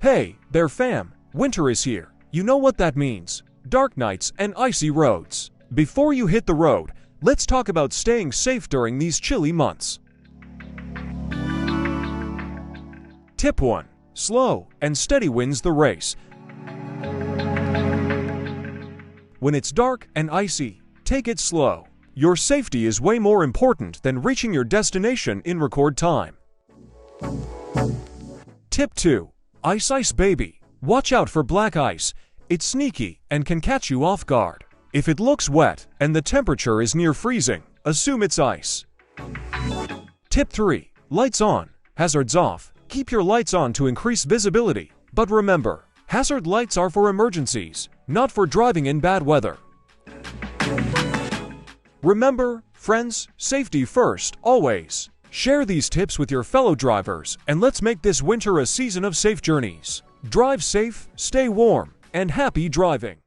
Hey, there fam, winter is here. You know what that means. Dark nights and icy roads. Before you hit the road, let's talk about staying safe during these chilly months. Tip 1. Slow and steady wins the race. When it's dark and icy, take it slow. Your safety is way more important than reaching your destination in record time. Tip 2. Ice baby. Watch out for black ice. It's sneaky and can catch you off guard. If it looks wet and the temperature is near freezing, assume it's ice. Tip 3. Lights on, hazards off. Keep your lights on to increase visibility. But remember, hazard lights are for emergencies, not for driving in bad weather. Remember, friends, safety first, always. Share these tips with your fellow drivers, and let's make this winter a season of safe journeys. Drive safe, stay warm, and happy driving.